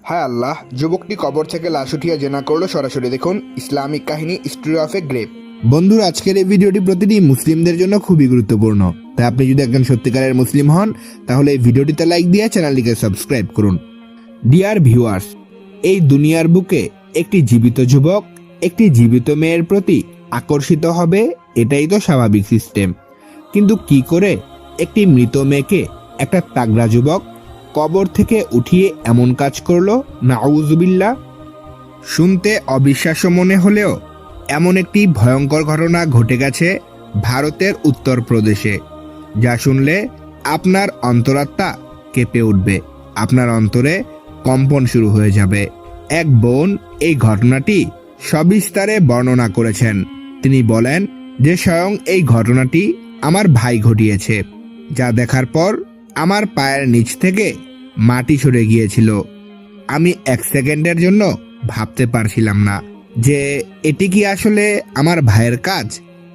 হায় আল্লাহ, যুবকটি কবর থেকে লাশ উঠিয়ে জেনা করলো। সরাসরি দেখুন ইসলামিক কাহিনী স্টোরি অফ এ গ্রেভ। বন্ধুরা, আজকের এই ভিডিওটি প্রতিটি মুসলিমদের জন্য খুবই গুরুত্বপূর্ণ। তাই আপনি যদি একজন সত্যিকারের মুসলিম হন তাহলে এই ভিডিওটিতে লাইক দিয়ে চ্যানেলটিকে সাবস্ক্রাইব করুন। ডিয়ার ভিউয়ার্স, এই দুনিয়ার বুকে একটি জীবিত যুবক একটি জীবিত মেয়ের প্রতি আকর্ষিত হবে, এটাই তো স্বাভাবিক সিস্টেম। কিন্তু কি করে একটি মৃত মেয়েকে একটা তাগড়া যুবক কবর থেকে উঠিয়ে এমন কাজ করলো? নাউজুবিল্লাহ। শুনতে অবিশ্বাস্য মনে হলেও এমন একটি ভয়ঙ্কর ঘটনা ঘটে গেছে ভারতের উত্তরপ্রদেশে, যা শুনলে আপনার অন্তরাত্মা কেঁপে উঠবে, আপনার অন্তরে কম্পন শুরু হয়ে যাবে। এক বোন এই ঘটনাটি সবিস্তারে বর্ণনা করেছেন। তিনি বলেন যে স্বয়ং এই ঘটনাটি আমার ভাই ঘটিয়েছে, যা দেখার পর আমার পায়ের নিচ থেকে মাটি সরে গিয়েছিল। আমি এক সেকেন্ডের জন্য ভাবতে পারছিলাম না যে এটি কি আসলে আমার ভাইয়ের কাজ।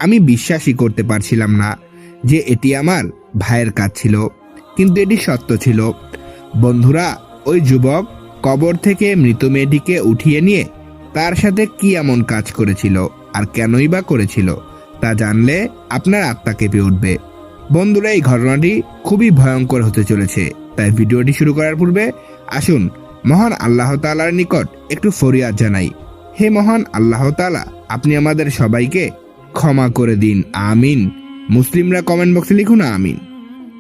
আমি বিশ্বাসই করতে পারছিলাম না যে এটি আমার ভাইয়ের কাজ ছিল, কিন্তু এটি সত্য ছিল। বন্ধুরা, ওই যুবক কবর থেকে মৃত মেয়েটিকে উঠিয়ে নিয়ে তার সাথে কি এমন কাজ করেছিল আর কেনই বা করেছিল, তা জানলে আপনার আত্মা কেঁপে উঠবে। বন্ধুরা, এই ঘটনাটি খুবই ভয়ঙ্কর হতে চলেছে। তাই ভিডিওটি শুরু করার পূর্বে আসুন মহান আল্লাহ তাআলার নিকট একটু ফরিয়াদ জানাই। হে মহান আল্লাহ তাআলা, আপনি আমাদের সবাইকে ক্ষমা করে দিন, আমিন। মুসলিমরা কমেন্ট বক্সে লিখুন আমিন।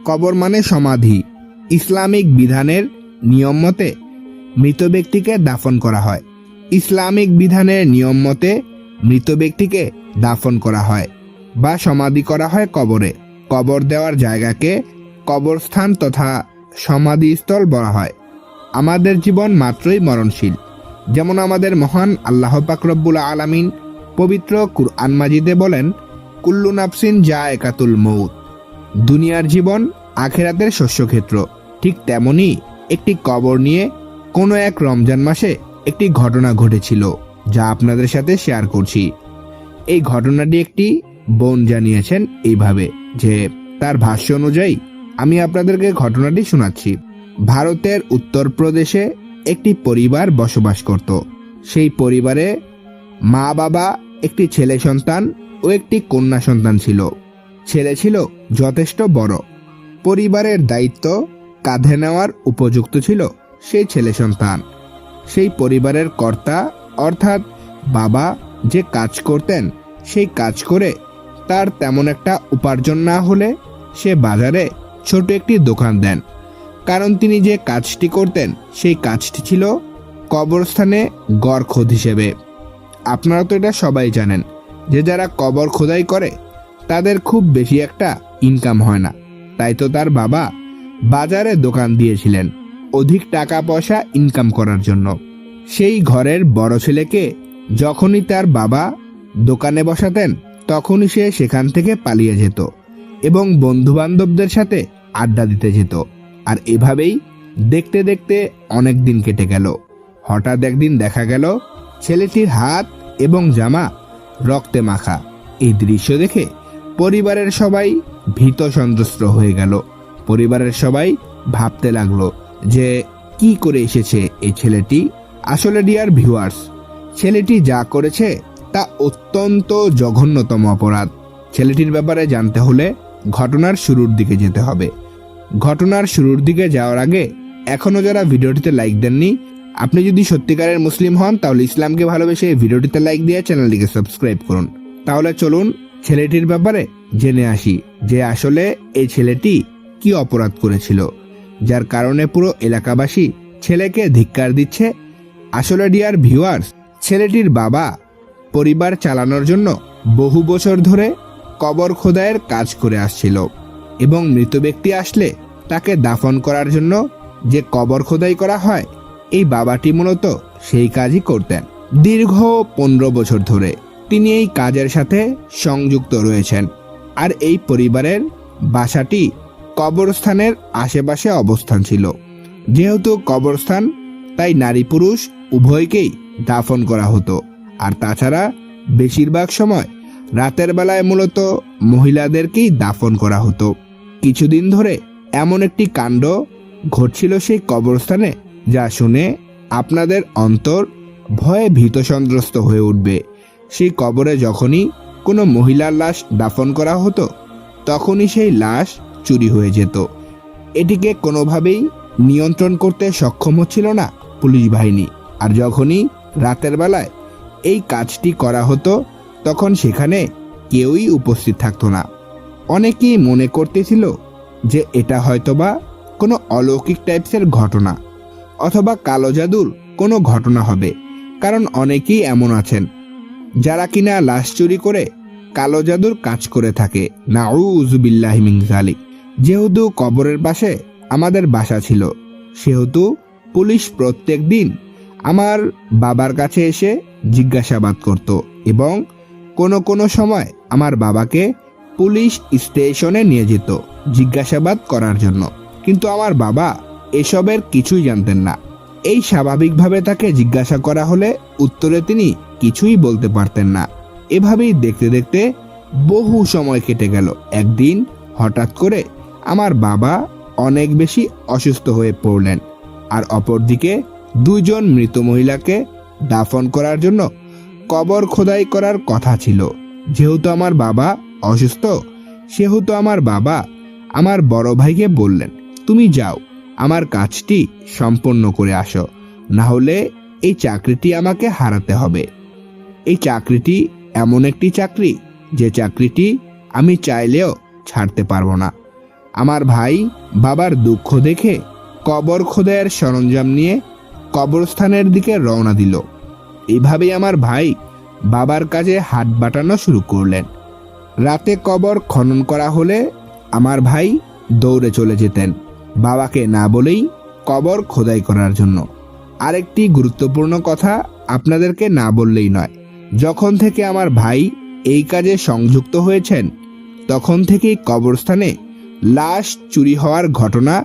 কবর মানে সমাধি। ইসলামিক বিধানের নিয়ম মতে মৃত ব্যক্তিকে দাফন করা হয়। ইসলামিক বিধানের নিয়ম মতে মৃত ব্যক্তিকে দাফন করা হয় বা সমাধি করা হয় কবরে। কবর দেওয়ার জায়গাকে কবরস্থান তথা সমাধিস্থল বলা হয়। আমাদের জীবন মাত্রই মরণশীল। যেমন আমাদের মহান আল্লাহ পাক রব্বুল আলামিন পবিত্র কুরআন মাজিদে বলেন, কুল্লু নাফসিন যায়কাতুল মউত। দুনিয়ার জীবন আখিরাতের শস্যক্ষেত্র। ঠিক তেমনি একটি কবর নিয়ে কোনো এক রমজান মাসে একটি ঘটনা ঘটেছিল, যা আপনাদের সাথে শেয়ার করছি। এই ঘটনাটি একটি বোন জানিয়েছেন এইভাবে যে তার ভাষ্য অনুযায়ী আমি আপনাদেরকে ঘটনাটি শোনাচ্ছি। ভারতের উত্তরপ্রদেশে একটি পরিবার বসবাস করত। সেই পরিবারে মা বাবা, একটি ছেলে সন্তান ও একটি কন্যা সন্তান ছিল। ছেলে ছিল যথেষ্ট বড়, পরিবারের দায়িত্ব কাঁধে নেওয়ার উপযুক্ত ছিল সেই ছেলে সন্তান। সেই পরিবারের কর্তা অর্থাৎ বাবা যে কাজ করতেন, সেই কাজ করে তার তেমন একটা উপার্জন না হলে সে বাজারে ছোট একটি দোকান দেন। কারণ তিনি যে কাজটি করতেন সেই কাজটি ছিল কবরস্থানে গড় খোদ হিসেবে। আপনারা তো এটা সবাই জানেন যে যারা কবর খোদাই করে তাদের খুব বেশি একটা ইনকাম হয় না। তাই তো তার বাবা বাজারে দোকান দিয়েছিলেন অধিক টাকা পয়সা ইনকাম করার জন্য। সেই ঘরের বড় ছেলেকে যখনই তার বাবা দোকানে বসাতেন তখনই সে সেখান থেকে পালিয়ে যেত এবং বন্ধু বান্ধবদের সাথে আড্ডা দিতে যেত। আর এভাবেই দেখতে দেখতে অনেক দিন কেটে গেল। হঠাৎ একদিন দেখা গেল ছেলেটির হাত এবং জামা রক্তে মাখা। এই দৃশ্য দেখে পরিবারের সবাই ভীত সন্ত্রস্ত হয়ে গেল। পরিবারের সবাই ভাবতে লাগলো যে কি করে এসেছে এই ছেলেটি। আসলে ডিয়ার ভিউয়ার্স, ছেলেটি যা করেছে তা অত্যন্ত জঘন্যতম অপরাধ। ছেলেটির ব্যাপারে জানতে হলে ঘটনার শুরুর দিকে যেতে হবে। ঘটনার শুরুর দিকে যাওয়ার আগে এখনো যারা ভিডিওটিতে লাইক দেননি, আপনি যদি সত্যিকারের মুসলিম হন তাহলে ইসলামকে ভালোবেসে এই ভিডিওটিতে লাইক দিয়ে চ্যানেলটিকে সাবস্ক্রাইব করুন। তাহলে চলুন ছেলেটির ব্যাপারে জেনে আসি যে আসলে এই ছেলেটি কি অপরাধ করেছিল, যার কারণে পুরো এলাকাবাসী ছেলেকে ধিক্কার দিচ্ছে। আসলে ডিয়ার ভিউয়ার্স, ছেলেটির বাবা পরিবার চালানোর জন্য বহু বছর ধরে কবর খোদাইয়ের কাজ করে আসছিল এবং মৃত ব্যক্তি আসলে তাকে দাফন করার জন্য যে কবর খোদাই করা হয়, এই বাবাটি মূলত সেই কাজই করতেন। দীর্ঘ 15 বছর ধরে তিনি এই কাজের সাথে সংযুক্ত রয়েছেন। আর এই পরিবারের বাসাটি কবরস্থানের আশেপাশে অবস্থান ছিল। যেহেতু কবরস্থান, তাই নারী পুরুষ উভয়কেই দাফন করা হতো। আর তাছাড়া বেশিরভাগ সময় রাতের বেলায় মূলত মহিলাদেরকেই দাফন করা হতো। কিছুদিন ধরে এমন একটি কাণ্ড ঘটছিল সেই কবরস্থানে, যা শুনে আপনাদের অন্তর ভয়ে ভীতসন্ত্রস্ত হয়ে উঠবে। সেই কবরে যখনই কোনো মহিলার লাশ দাফন করা হতো তখনই সেই লাশ চুরি হয়ে যেত। এটিকে কোনোভাবেই নিয়ন্ত্রণ করতে সক্ষম হচ্ছিল না পুলিশ বাহিনী। আর যখনই রাতের বেলায় এই কাজটি করা হতো তখন সেখানে কেউই উপস্থিত থাকতো না। অনেকেই মনে করতেছিল যে এটা হয়তোবা কোনো অলৌকিক টাইপসের ঘটনা অথবা কালো জাদুর কোনো ঘটনা হবে, কারণ অনেকেই এমন আছেন যারা কিনা লাশ চুরি করে কালো জাদুর কাজ করে থাকে। নাউযুবিল্লাহি মিন যালিক। যেহেতু কবরের পাশে আমাদের বাসা ছিল, সেহেতু পুলিশ প্রত্যেক দিন আমার বাবার কাছে এসে জিজ্ঞাসাবাদ করত এবং কোনো সময় আমার বাবাকে পুলিশ স্টেশনে নিয়ে যেত জিজ্ঞাসাবাদ করার জন্য। কিন্তু আমার বাবা এসবের কিছুই জানতেন না। এই স্বাভাবিকভাবে তাকে জিজ্ঞাসা করা হলে উত্তরে তিনি কিছুই বলতে পারতেন না। এভাবেই দেখতে দেখতে বহু সময় কেটে গেল। একদিন হঠাৎ করে আমার বাবা অনেক বেশি অসুস্থ হয়ে পড়লেন, আর অপরদিকে দুইজন মৃত মহিলাকে দাফন করার জন্য কবর খোদাই করার কথা ছিল। যেহেতু আমার বাবা অসুস্থ, সেহেতু আমার বাবা আমার বড় ভাইকে বললেন, তুমি যাও, আমার কাজটি সম্পন্ন করে আসো, না হলে এই চাকরিটি আমাকে হারাতে হবে। এই চাকরিটি এমন একটি চাকরি যে চাকরিটি আমি চাইলেও ছাড়তে পারবো না। আমার ভাই বাবার দুঃখ দেখে কবর খোদাইয়ের সরঞ্জাম নিয়ে কবরস্থানের দিকে রওনা দিল। এইভাবেই আমার ভাই বাবার কাজে হাত বাটানো শুরু করলেন। রাতে কবর খনন করা হলে আমার ভাই দৌড়ে চলে যেতেন বাবাকে না বলেই কবর খোদাই করার জন্য। আরেকটি গুরুত্বপূর্ণ কথা আপনাদেরকে না বললেই নয়, যখন থেকে আমার ভাই এই কাজে সংযুক্ত হয়েছেন তখন থেকেই কবরস্থানে লাশ চুরি হওয়ার ঘটনা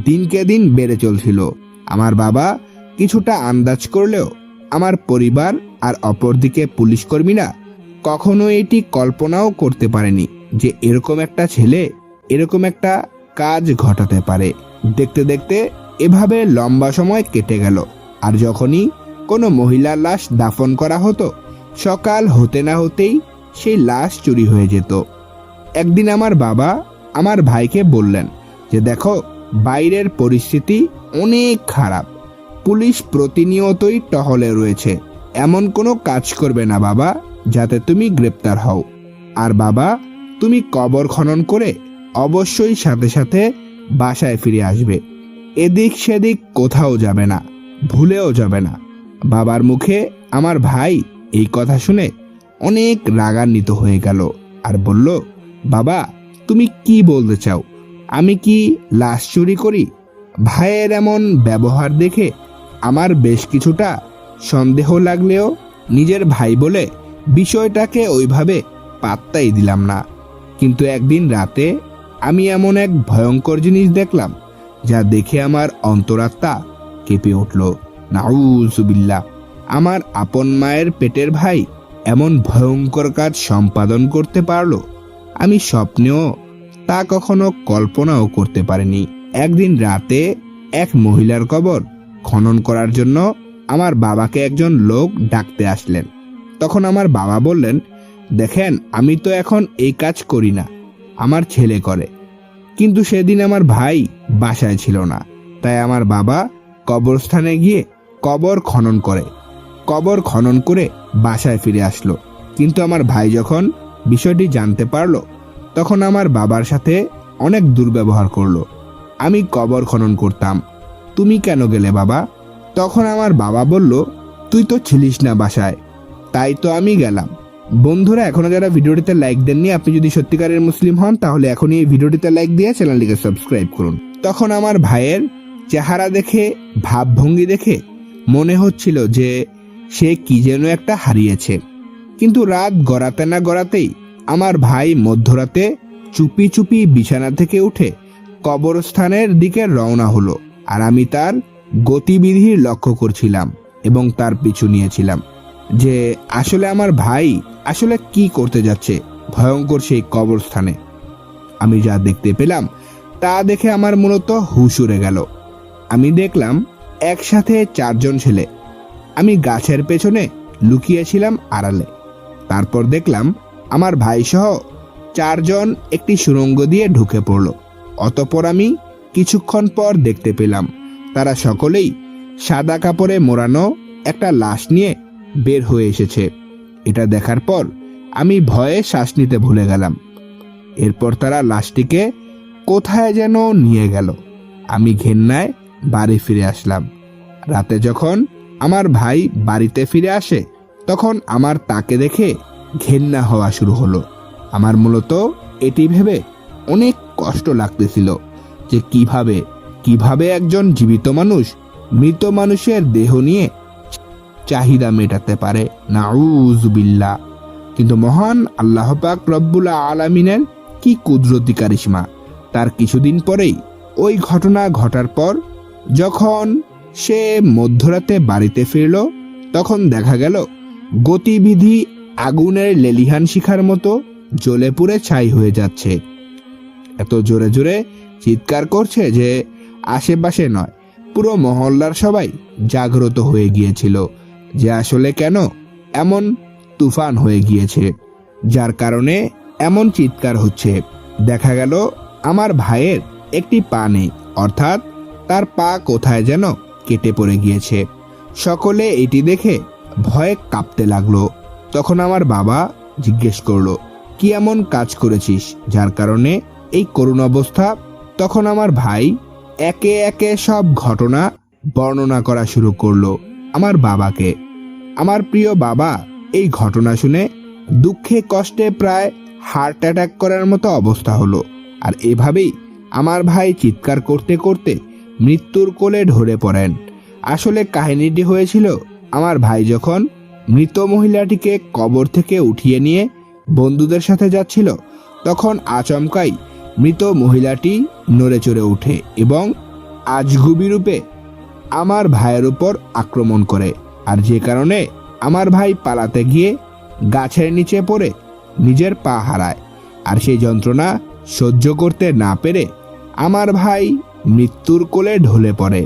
দিনকে দিন বেড়ে চলছিল। আমার বাবা কিছুটা আন্দাজ করলেও আমার পরিবার আর অপরদিকে পুলিশ কর্মীরা কখনো এটি কল্পনাও করতে পারেনি যে এরকম একটা ছেলে এরকম একটা কাজ ঘটাতে পারে। দেখতে দেখতে এভাবে লম্বা সময় কেটে গেল। আর যখনই কোনো মহিলার লাশ দাফন করা হতো সকাল হতে না হতেই সেই লাশ চুরি হয়ে যেত। একদিন আমার বাবা আমার ভাইকে বললেন যে দেখো, বাইরের পরিস্থিতি অনেক খারাপ, পুলিশ প্রতিনিয়তই টহলে রয়েছে, এমন কোনো কাজ করবে না বাবা যাতে তুমি গ্রেপ্তার হও। আর বাবা, তুমি কবর খনন করে অবশ্যই সাথে সাথে বাসায় ফিরে আসবে, এদিক সেদিক কোথাও যাবে না, ভুলেও যাবে না। বাবার মুখে আমার ভাই এই কথা শুনে অনেক রাগান্বিত হয়ে গেল আর বলল, বাবা তুমি কি বলতে চাও? আমি কি লাশ চুরি করি? ভাইয়ের এমন ব্যবহার দেখে আমার বেশ কিছুটা সন্দেহ লাগলেও নিজের ভাই বলে বিষয়টাকে ওইভাবে পাত্তাই দিলাম না। কিন্তু একদিন রাতে আমি এমন এক ভয়ঙ্কর জিনিস দেখলাম যা দেখে আমার অন্তরাত্মা কেঁপে উঠল। নাউযুবিল্লাহ! আমার আপন মায়ের পেটের ভাই এমন ভয়ঙ্কর কাজ সম্পাদন করতে পারলো, আমি স্বপ্নেও তা কখনো কল্পনাও করতে পারিনি। একদিন রাতে এক মহিলার কবর খনন করার জন্য আমার বাবাকে একজন লোক ডাকতে আসলেন। তখন আমার বাবা বললেন, দেখেন, আমি তো এখন এই কাজ করি না, আমার ছেলে করে। কিন্তু সেদিন আমার ভাই বাসায় ছিল না, তাই আমার বাবা কবরস্থানে গিয়ে কবর খনন করে বাসায় ফিরে আসলো। কিন্তু আমার ভাই যখন বিষয়টি জানতে পারলো তখন আমার বাবার সাথে অনেক দুর্ব্যবহার করলো। আমি কবর খনন করতাম, তুমি কেন গেলে বাবা? তখন আমার বাবা বলল, তুই তো ছিলিস না বাসায়, তাই তো আমি গেলাম। বন্ধুরা, এখনো যারা ভিডিওটিতে লাইক দেননি, আপনি যদি সত্যিকারের মুসলিম হন তাহলে এখনই এই ভিডিওটিতে লাইক দিয়ে চ্যানেলটিকে সাবস্ক্রাইব করুন। তখন আমার ভাইয়ের চেহারা দেখে, ভাবভঙ্গি দেখে মনে হচ্ছিল যে সে কি যেন একটা হারিয়েছে। কিন্তু রাত গড়াতে না গড়াতেই আমার ভাই মধ্যরাতে চুপি চুপি বিছানা থেকে উঠে কবরস্থানের দিকে রওনা হলো। আর আমি তার গতিবিধি লক্ষ্য করছিলাম এবং তার পিছু নিয়েছিলাম যে আসলে আমার ভাই আসলে কি করতে যাচ্ছে ভয়ঙ্কর সেই কবরস্থানে। আমি যা দেখতে পেলাম তা দেখে আমার মূলত হুঁশ উড়ে গেল। আমি দেখলাম একসাথে 4 জন ছেলে। আমি গাছের পেছনে লুকিয়েছিলাম আড়ালে। তারপর দেখলাম আমার ভাই সহ 4 জন একটি সুড়ঙ্গ দিয়ে ঢুকে পড়ল। অতঃপর আমি কিছুক্ষণ পর দেখতে পেলাম তারা সকলেই সাদা কাপড়ে মোড়ানো একটা লাশ নিয়ে বের হয়ে এসেছে। এটা দেখার পর আমি ভয়ে শ্বাস নিতে ভুলে গেলাম। এরপর তারা লাশটিকে কোথায় যেন নিয়ে গেল। আমি ঘেন্নায় বাড়ি ফিরে আসলাম। রাতে যখন আমার ভাই বাড়িতে ফিরে আসে তখন আমার তাকে দেখে ঘেন্না হওয়া শুরু হলো। আমার মূলত এটি ভেবে অনেক কষ্ট লাগতেছিল যে কিভাবে একজন জীবিত মানুষ মৃত মানুষের দেহ নিয়ে চাহিদা মেটাতে পারে। নাউযুবিল্লাহ। কিন্তু মহান আল্লাহ পাক রব্বুল আলামিনের কি কুদরতি কারিশমা। তার কিছুদিন পরেই ওই ঘটনা ঘটার পর যখন সে মধ্যরাতে বাড়িতে ফিরল তখন দেখা গেল গতিবিধি আগুনের লেলিহান শিখার মতো জ্বলে পুড়ে ছাই হয়ে যাচ্ছে। এত জোরে জোরে চিৎকার করছে যে আশেপাশে নয়, পুরো মহল্লার সবাই জাগ্রত হয়ে গিয়েছিল যে আসলে কেন এমন তুফান হয়ে গিয়েছে, যার কারণে এমন চিৎকার হচ্ছে। দেখা গেল আমার ভাইয়ের একটি পা নেই, অর্থাৎ তার পা কোথায় যেন কেটে পড়ে গিয়েছে। সকলে এটি দেখে ভয়ে কাঁপতে লাগলো। তখন আমার বাবা জিজ্ঞেস করলো, কি এমন কাজ করেছিস যার কারণে এই করুণ অবস্থা? তখন আমার ভাই একে একে সব ঘটনা বর্ণনা করা শুরু করলো আমার বাবাকে। আমার প্রিয় বাবা এই ঘটনা শুনে দুঃখে কষ্টে প্রায় হার্ট অ্যাটাক করার মতো অবস্থা হলো। আর এভাবেই আমার ভাই চিৎকার করতে করতে মৃত্যুর কোলে ঢলে পড়েন। আসলে কাহিনীটি হয়েছিল, আমার ভাই যখন মৃত মহিলাটিকে কবর থেকে উঠিয়ে নিয়ে বন্ধুদের সাথে যাচ্ছিল তখন আচমকাই মৃত মহিলাটি নড়ে চড়ে ওঠে এবং আজগুবি রূপে আমার ভাইয়ের উপর আক্রমণ করে। আর যে কারণে আমার ভাই পালাতে গিয়ে গাছের নিচে পড়ে নিজের পা হারায়। আর সেই যন্ত্রণা সহ্য করতে না পেরে আমার ভাই মৃত্যুর কোলে ঢলে পড়ে।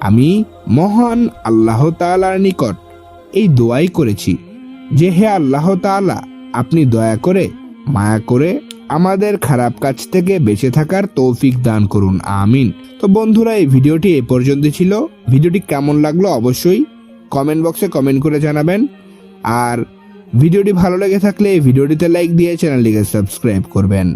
আমি মহান আল্লাহ তাআলার নিকট এই দোয়াই করেছি যে হে আল্লাহ তাআলা, আপনি দয়া করে মায়া করে আমাদের খারাপ কাজ থেকে বেঁচে থাকার তৌফিক দান করুন, আমিন। তো বন্ধুরা, এই ভিডিওটি এ পর্যন্ত ছিল। ভিডিওটি কেমন লাগলো অবশ্যই কমেন্ট বক্সে কমেন্ট করে জানাবেন। আর ভিডিওটি ভালো লেগে থাকলে ভিডিওটিতে লাইক দিয়ে চ্যানেলটিকে সাবস্ক্রাইব করবেন।